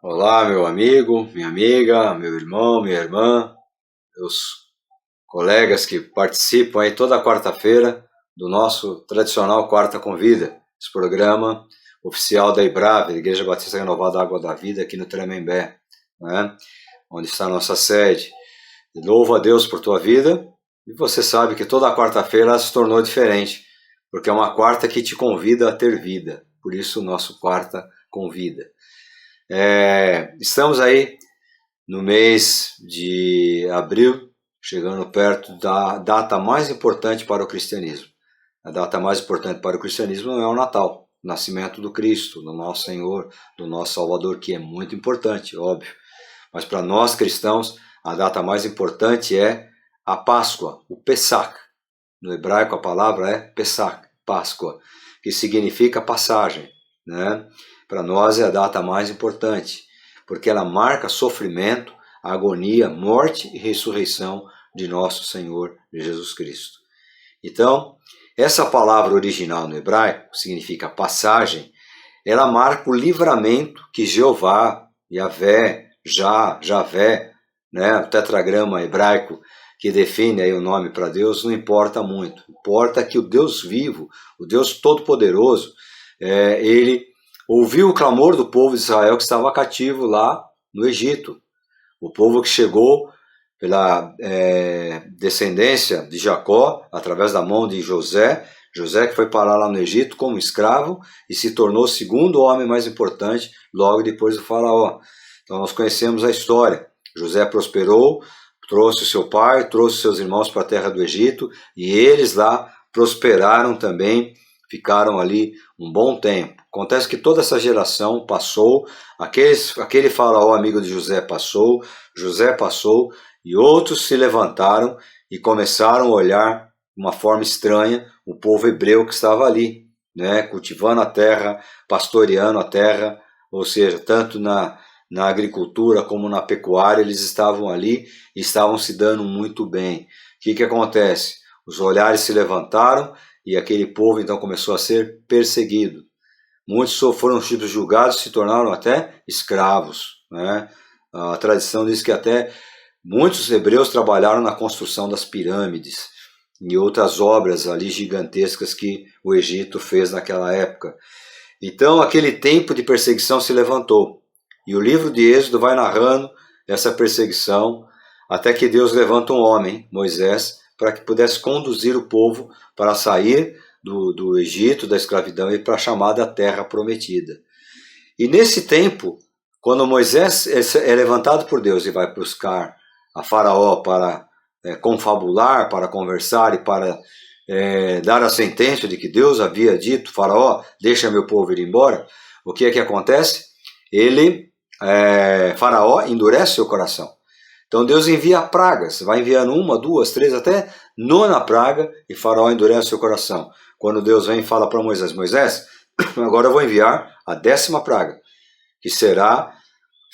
Olá, meu amigo, minha amiga, meu irmão, minha irmã, meus colegas que participam aí toda quarta-feira do nosso tradicional Quarta Convida, esse programa oficial da IBRAV, Igreja Batista Renovada Água da Vida, aqui no Tremembé, né? Onde está a nossa sede. E louvo a Deus por tua vida, e você sabe que toda quarta-feira ela se tornou diferente, porque é uma quarta que te convida a ter vida, por isso o nosso Quarta Convida. Estamos aí no mês de abril, chegando perto da data mais importante para o cristianismo. A data mais importante para o cristianismo não é o Natal, o nascimento do Cristo, do nosso Senhor, do nosso Salvador, que é muito importante, óbvio. Mas para nós cristãos, a data mais importante é a Páscoa, o Pesach. No hebraico a palavra é Pesach, Páscoa, que significa passagem, né? Para nós é a data mais importante, porque ela marca sofrimento, agonia, morte e ressurreição de nosso Senhor Jesus Cristo. Então, essa palavra original no hebraico, que significa passagem, ela marca o livramento que Jeová, Yahvé, Javé, né, o tetragrama hebraico que define aí o nome para Deus, não importa muito. Importa que o Deus vivo, o Deus todo-poderoso, ele ouviu o clamor do povo de Israel que estava cativo lá no Egito. O povo que chegou pela descendência de Jacó, através da mão de José, José que foi parar lá no Egito como escravo e se tornou o segundo homem mais importante logo depois do faraó. Então nós conhecemos a história. José prosperou, trouxe o seu pai, trouxe seus irmãos para a terra do Egito e eles lá prosperaram também, ficaram ali um bom tempo. Acontece que toda essa geração passou, aquele faraó amigo de José passou e outros se levantaram e começaram a olhar de uma forma estranha o povo hebreu que estava ali, né, cultivando a terra, pastoreando a terra, ou seja, tanto na agricultura como na pecuária, eles estavam ali e estavam se dando muito bem. O que acontece? Os olhares se levantaram e aquele povo então começou a ser perseguido. Muitos foram julgados e se tornaram até escravos, né? A tradição diz que até muitos hebreus trabalharam na construção das pirâmides e outras obras ali gigantescas que o Egito fez naquela época. Então aquele tempo de perseguição se levantou. E o livro de Êxodo vai narrando essa perseguição até que Deus levanta um homem, Moisés, para que pudesse conduzir o povo para sair do Egito, da escravidão, e para a chamada Terra Prometida. E nesse tempo, quando Moisés é levantado por Deus e vai buscar a Faraó para confabular, para conversar e para dar a sentença de que Deus havia dito, Faraó, deixa meu povo ir embora, o que é que acontece? Faraó endurece seu coração. Então Deus envia pragas, vai enviando 1, 2, 3, até 9ª praga, e Faraó endurece seu coração. Quando Deus vem e fala para Moisés, Moisés, agora eu vou enviar a 10ª praga, que será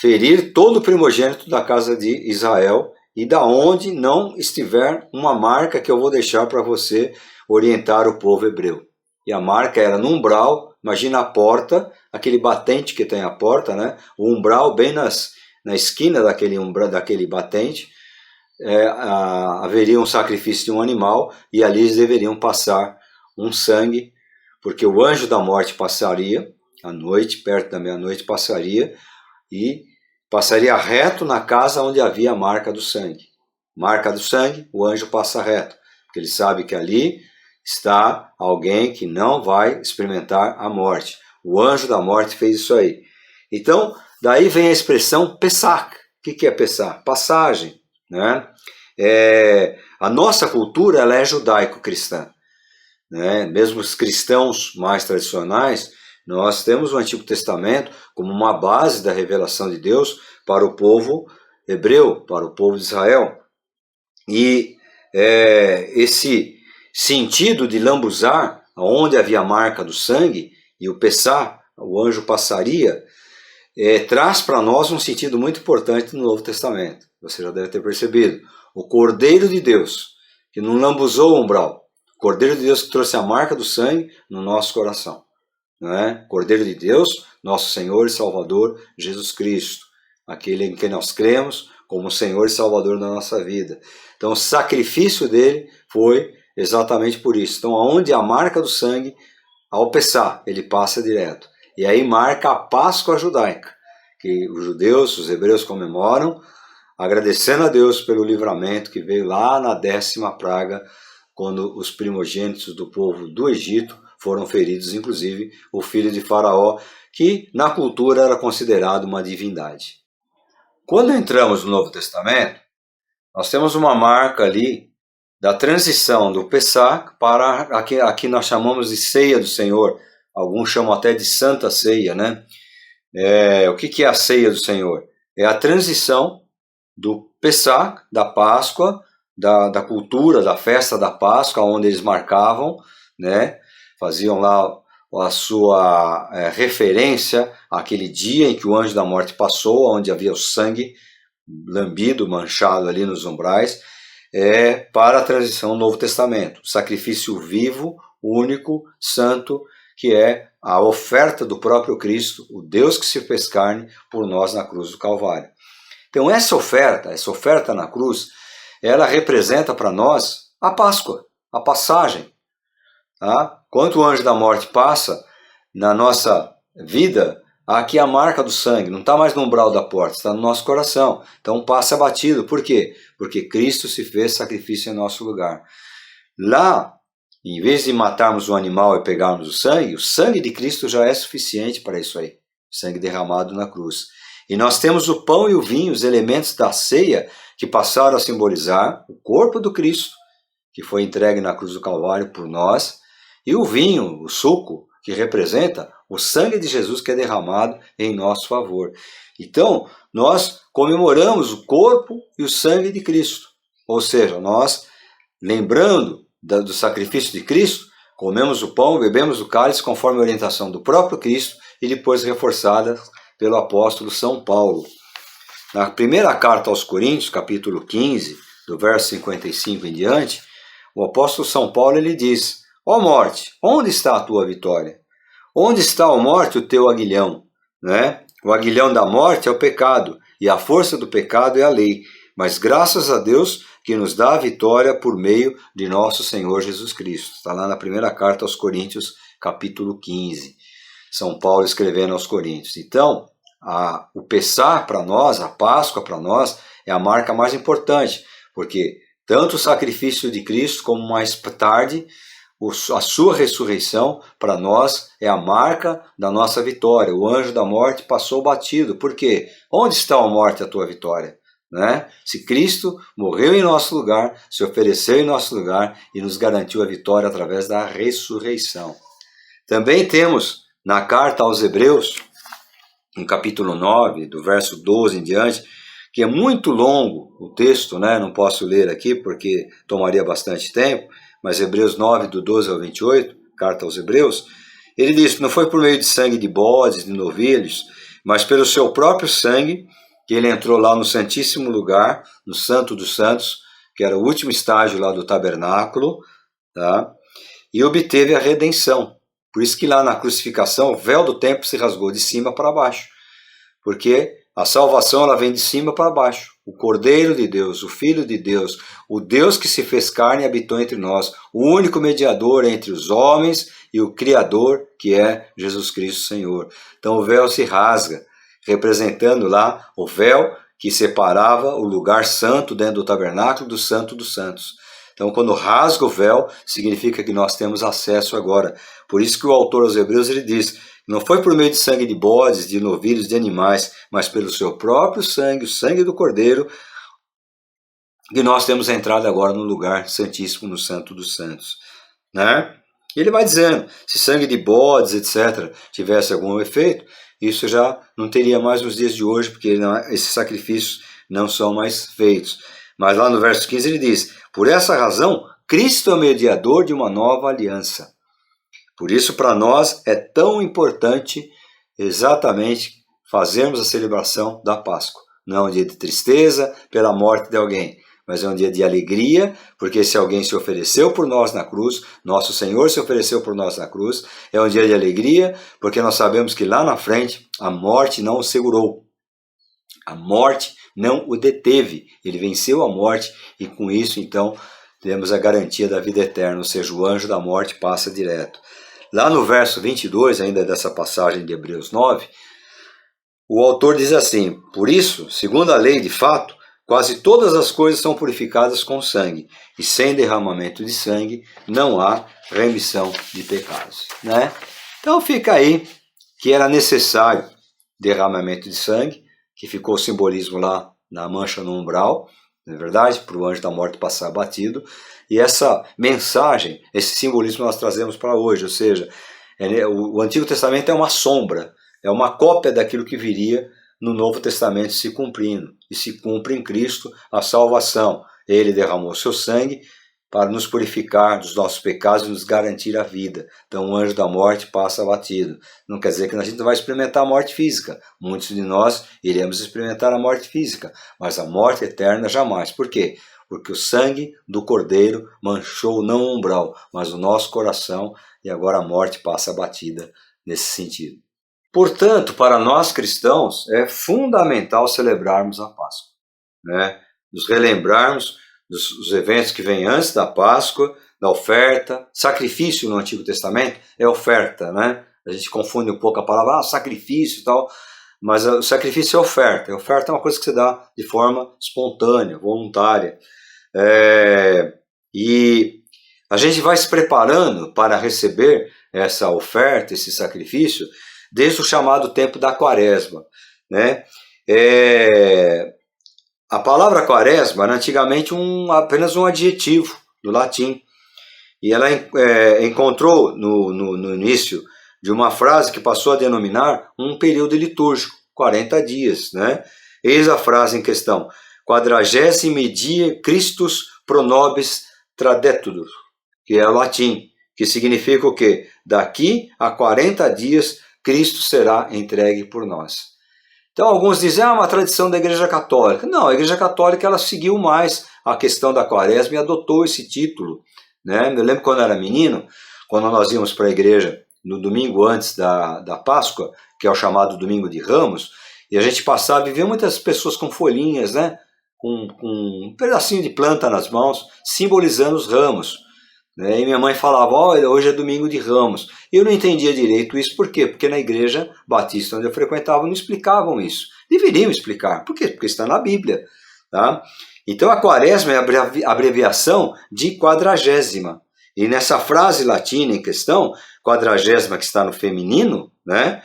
ferir todo o primogênito da casa de Israel, e da onde não estiver uma marca que eu vou deixar para você orientar o povo hebreu. E a marca era no umbral, imagina a porta, aquele batente que tem a porta, né? O umbral bem na esquina daquele batente, haveria um sacrifício de um animal e ali eles deveriam passar um sangue, porque o anjo da morte passaria à noite, perto da meia-noite, passaria reto na casa onde havia a marca do sangue. Marca do sangue, o anjo passa reto, porque ele sabe que ali está alguém que não vai experimentar a morte. O anjo da morte fez isso aí. Então, daí vem a expressão Pesach. O que é Pesach? Passagem, né? A nossa cultura ela é judaico-cristã, né? Mesmo os cristãos mais tradicionais, nós temos o Antigo Testamento como uma base da revelação de Deus para o povo hebreu, para o povo de Israel. E esse sentido de lambuzar, onde havia a marca do sangue, e o Pessah, o anjo passaria, traz para nós um sentido muito importante no Novo Testamento. Você já deve ter percebido. O Cordeiro de Deus, que não lambuzou o umbral. O Cordeiro de Deus que trouxe a marca do sangue no nosso coração. não é? Cordeiro de Deus, nosso Senhor e Salvador Jesus Cristo, aquele em quem nós cremos como Senhor e Salvador da nossa vida. Então o sacrifício dele foi exatamente por isso. Então aonde a marca do sangue, ao Pessá, ele passa direto. E aí marca a Páscoa judaica, que os judeus, os hebreus comemoram, agradecendo a Deus pelo livramento que veio lá na 10ª praga, quando os primogênitos do povo do Egito foram feridos, inclusive o filho de Faraó, que na cultura era considerado uma divindade. Quando entramos no Novo Testamento, nós temos uma marca ali da transição do Pessá para aqui nós chamamos de ceia do Senhor, alguns chamam até de Santa Ceia, né? O que é a ceia do Senhor? É a transição do Pessá, da Páscoa, da cultura, da festa da Páscoa, onde eles marcavam, né? Faziam lá a sua referência àquele dia em que o anjo da morte passou, onde havia o sangue lambido, manchado ali nos umbrais, para a transição ao Novo Testamento, o sacrifício vivo, único, santo, que é a oferta do próprio Cristo, o Deus que se fez carne por nós na cruz do Calvário. Então essa oferta na cruz, ela representa para nós a Páscoa, a passagem. Tá? Quando o anjo da morte passa na nossa vida, aqui a marca do sangue, não está mais no umbral da porta, está no nosso coração. Então passa batido. Por quê? Porque Cristo se fez sacrifício em nosso lugar. Lá, em vez de matarmos um animal e pegarmos o sangue de Cristo já é suficiente para isso aí. O sangue derramado na cruz. E nós temos o pão e o vinho, os elementos da ceia, que passaram a simbolizar o corpo do Cristo, que foi entregue na cruz do Calvário por nós, e o vinho, o suco, que representa o sangue de Jesus que é derramado em nosso favor. Então, nós comemoramos o corpo e o sangue de Cristo. Ou seja, nós, lembrando do sacrifício de Cristo, comemos o pão, bebemos o cálice conforme a orientação do próprio Cristo e depois reforçada pelo apóstolo São Paulo. Na primeira carta aos Coríntios, capítulo 15, do verso 55 em diante, o apóstolo São Paulo ele diz: ó morte, onde está a tua vitória? Onde está, ó morte, o teu aguilhão? Né? O aguilhão da morte é o pecado, e a força do pecado é a lei. Mas graças a Deus que nos dá a vitória por meio de nosso Senhor Jesus Cristo. Está lá na primeira carta aos Coríntios, capítulo 15. São Paulo escrevendo aos Coríntios. Então, o Pessá para nós, a Páscoa para nós, é a marca mais importante, porque tanto o sacrifício de Cristo, como mais tarde, a sua ressurreição, para nós, é a marca da nossa vitória. O anjo da morte passou batido. Por quê? Onde está, a morte, a tua vitória? Né? Se Cristo morreu em nosso lugar, se ofereceu em nosso lugar e nos garantiu a vitória através da ressurreição. Também temos na carta aos Hebreus, no capítulo 9, do verso 12 em diante, que é muito longo o texto, né? Não posso ler aqui porque tomaria bastante tempo, mas Hebreus 9, do 12 ao 28, carta aos Hebreus, ele diz: não foi por meio de sangue de bodes, de novilhos, mas pelo seu próprio sangue, que ele entrou lá no Santíssimo Lugar, no Santo dos Santos, que era o último estágio lá do tabernáculo, tá? E obteve a redenção. Por isso que lá na crucificação o véu do templo se rasgou de cima para baixo, porque a salvação ela vem de cima para baixo. O Cordeiro de Deus, o Filho de Deus, o Deus que se fez carne e habitou entre nós, o único mediador entre os homens e o Criador, que é Jesus Cristo Senhor. Então o véu se rasga, representando lá o véu que separava o lugar santo dentro do tabernáculo do Santo dos Santos. Então, quando rasga o véu, significa que nós temos acesso agora. Por isso que o autor aos Hebreus ele diz: não foi por meio de sangue de bodes, de novilhos, de animais, mas pelo seu próprio sangue, o sangue do Cordeiro, que nós temos entrado agora no lugar santíssimo, no Santo dos Santos. Né? E ele vai dizendo, se sangue de bodes, etc., tivesse algum efeito, isso já não teria mais nos dias de hoje, porque esses sacrifícios não são mais feitos. Mas lá no verso 15 ele diz: por essa razão, Cristo é o mediador de uma nova aliança. Por isso, para nós, é tão importante exatamente fazermos a celebração da Páscoa. Não é um dia de tristeza pela morte de alguém, mas é um dia de alegria, porque se alguém se ofereceu por nós na cruz, nosso Senhor se ofereceu por nós na cruz, é um dia de alegria, porque nós sabemos que lá na frente a morte não o segurou, a morte não o deteve, ele venceu a morte e com isso então temos a garantia da vida eterna, ou seja, o anjo da morte passa direto. Lá no verso 22, ainda dessa passagem de Hebreus 9, o autor diz assim: por isso, segundo a lei de fato, quase todas as coisas são purificadas com sangue, e sem derramamento de sangue não há remissão de pecados. Né? Então fica aí que era necessário derramamento de sangue, que ficou o simbolismo lá na mancha no umbral, não é verdade? Para o anjo da morte passar batido. E essa mensagem, esse simbolismo nós trazemos para hoje, ou seja, o Antigo Testamento é uma sombra, é uma cópia daquilo que viria no Novo Testamento se cumprindo. E se cumpre em Cristo a salvação. Ele derramou seu sangue para nos purificar dos nossos pecados e nos garantir a vida. Então o anjo da morte passa batido. Não quer dizer que a gente não vai experimentar a morte física. Muitos de nós iremos experimentar a morte física, mas a morte eterna jamais. Por quê? Porque o sangue do Cordeiro manchou não o umbral, mas o nosso coração, e agora a morte passa batida nesse sentido. Portanto, para nós cristãos, é fundamental celebrarmos a Páscoa, né? Nos relembrarmos dos eventos que vêm antes da Páscoa, da oferta. Sacrifício no Antigo Testamento é oferta, né? A gente confunde um pouco a palavra sacrifício e tal, mas o sacrifício é oferta. A oferta é uma coisa que você dá de forma espontânea, voluntária. E a gente vai se preparando para receber essa oferta, esse sacrifício, desde o chamado tempo da Quaresma, né? A palavra quaresma era antigamente apenas um adjetivo do latim. E ela encontrou no início de uma frase que passou a denominar um período litúrgico, 40 dias. Né? Eis a frase em questão: quadragesime die Christus pro nobis tradetur, que é o latim, que significa o quê? Daqui a 40 dias Cristo será entregue por nós. Então alguns dizem, uma tradição da Igreja Católica. Não, a Igreja Católica ela seguiu mais a questão da Quaresma e adotou esse título. Né? Eu lembro quando eu era menino, quando nós íamos para a igreja no domingo antes da Páscoa, que é o chamado Domingo de Ramos, e a gente passava e via muitas pessoas com folhinhas, né? com um pedacinho de planta nas mãos, simbolizando os ramos. E minha mãe falava, olha, hoje é domingo de Ramos. Eu não entendia direito isso, por quê? Porque na igreja batista onde eu frequentava não explicavam isso. Deveriam explicar. Por quê? Porque está na Bíblia. Tá? Então a quaresma é a abreviação de quadragésima. E nessa frase latina em questão, quadragésima que está no feminino, né?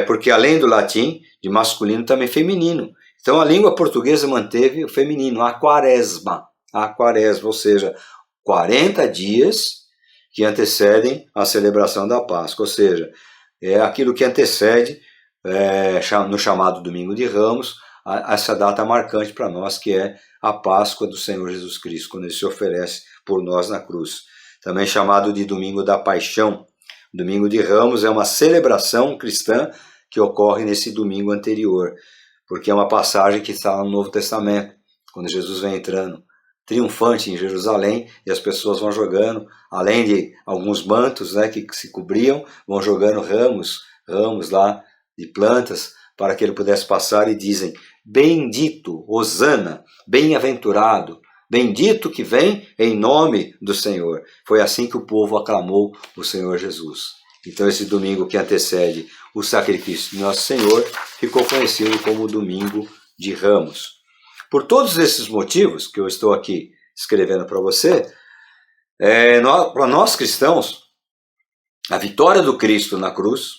Porque além do latim, de masculino também feminino. Então a língua portuguesa manteve o feminino, a quaresma, ou seja, 40 dias que antecedem a celebração da Páscoa, ou seja, é aquilo que antecede no chamado Domingo de Ramos, essa data marcante para nós, que é a Páscoa do Senhor Jesus Cristo, quando ele se oferece por nós na cruz. Também chamado de Domingo da Paixão. Domingo de Ramos é uma celebração cristã que ocorre nesse domingo anterior, porque é uma passagem que está no Novo Testamento, quando Jesus vem entrando triunfante em Jerusalém, e as pessoas vão jogando, além de alguns mantos, né, que se cobriam, vão jogando ramos lá de plantas, para que ele pudesse passar, e dizem, bendito, hosana, bem-aventurado, bendito que vem em nome do Senhor. Foi assim que o povo aclamou o Senhor Jesus. Então esse domingo que antecede o sacrifício de Nosso Senhor ficou conhecido como o Domingo de Ramos. Por todos esses motivos que eu estou aqui escrevendo para você, para nós cristãos, a vitória do Cristo na cruz,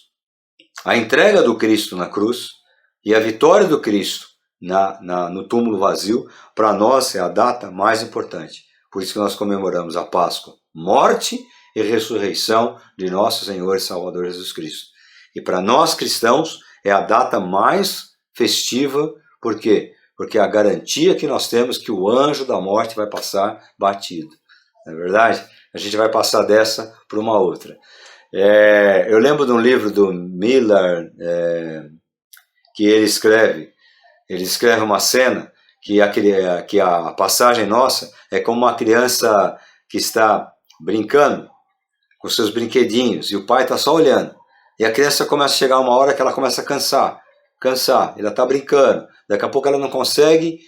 a entrega do Cristo na cruz e a vitória do Cristo no túmulo vazio, para nós é a data mais importante. Por isso que nós comemoramos a Páscoa, morte e ressurreição de nosso Senhor e Salvador Jesus Cristo. E para nós cristãos é a data mais festiva, por quê? Porque é a garantia que nós temos que o anjo da morte vai passar batido. Não é verdade? A gente vai passar dessa para uma outra. Eu lembro de um livro do Miller, que ele escreve uma cena que a passagem nossa é como uma criança que está brincando com seus brinquedinhos e o pai está só olhando. E a criança começa a chegar uma hora que ela começa a cansar, ela está brincando, daqui a pouco ela não consegue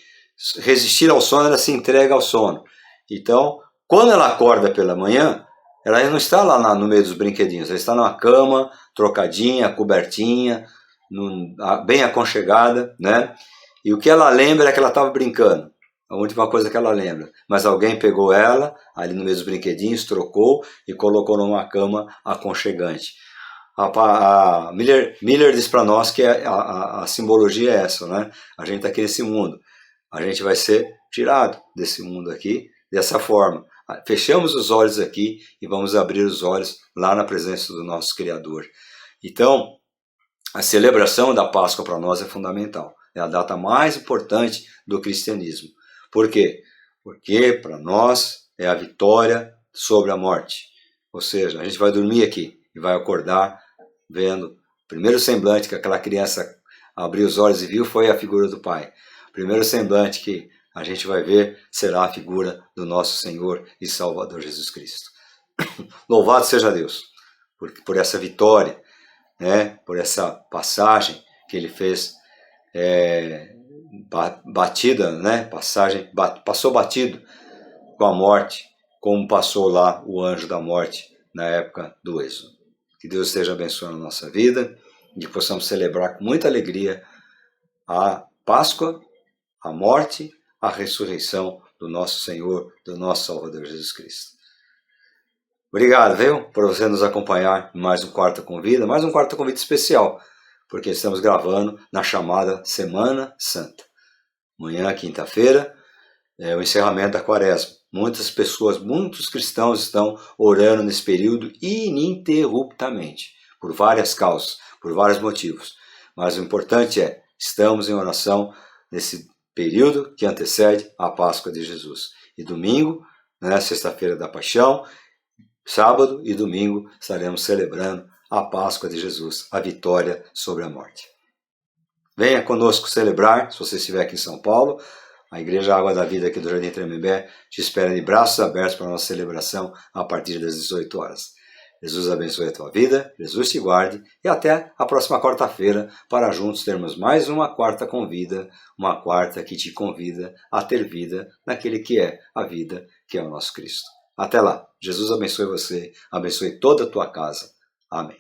resistir ao sono, ela se entrega ao sono. Então, quando ela acorda pela manhã, ela não está lá no meio dos brinquedinhos, ela está numa cama, trocadinha, cobertinha, bem aconchegada, né? E o que ela lembra é que ela estava brincando. A última coisa que ela lembra. Mas alguém pegou ela, ali no meio dos brinquedinhos, trocou e colocou numa cama aconchegante. A Miller diz para nós que a simbologia é essa, né? A gente está aqui nesse mundo. A gente vai ser tirado desse mundo aqui, dessa forma. Fechamos os olhos aqui e vamos abrir os olhos lá na presença do nosso Criador. Então, a celebração da Páscoa para nós é fundamental. É a data mais importante do cristianismo. Por quê? Porque para nós é a vitória sobre a morte. Ou seja, a gente vai dormir aqui e vai acordar vendo o primeiro semblante que aquela criança abriu os olhos e viu foi a figura do Pai. O primeiro semblante que a gente vai ver será a figura do nosso Senhor e Salvador Jesus Cristo. Louvado seja Deus por essa vitória, né? Por essa passagem que Ele fez batida, né? Passou batido com a morte, como passou lá o anjo da morte na época do Êxodo. Que Deus esteja abençoando a nossa vida e que possamos celebrar com muita alegria a Páscoa, a morte, a ressurreição do nosso Senhor, do nosso Salvador Jesus Cristo. Obrigado, viu, por você nos acompanhar em mais um Quarta Convida, mais um Quarta Convida especial, porque estamos gravando na chamada Semana Santa. Amanhã, quinta-feira, é o encerramento da Quaresma. Muitas pessoas, muitos cristãos estão orando nesse período ininterruptamente, por várias causas, por vários motivos. Mas o importante é, estamos em oração nesse período que antecede a Páscoa de Jesus. E domingo, né, sexta-feira da Paixão, sábado e domingo estaremos celebrando a Páscoa de Jesus, a vitória sobre a morte. Venha conosco celebrar, se você estiver aqui em São Paulo. A Igreja Água da Vida aqui do Jardim Tremembé te espera de braços abertos para a nossa celebração a partir das 18 horas. Jesus abençoe a tua vida, Jesus te guarde e até a próxima quarta-feira para juntos termos mais uma Quarta Convida, uma quarta que te convida a ter vida naquele que é a vida, que é o nosso Cristo. Até lá, Jesus abençoe você, abençoe toda a tua casa. Amém.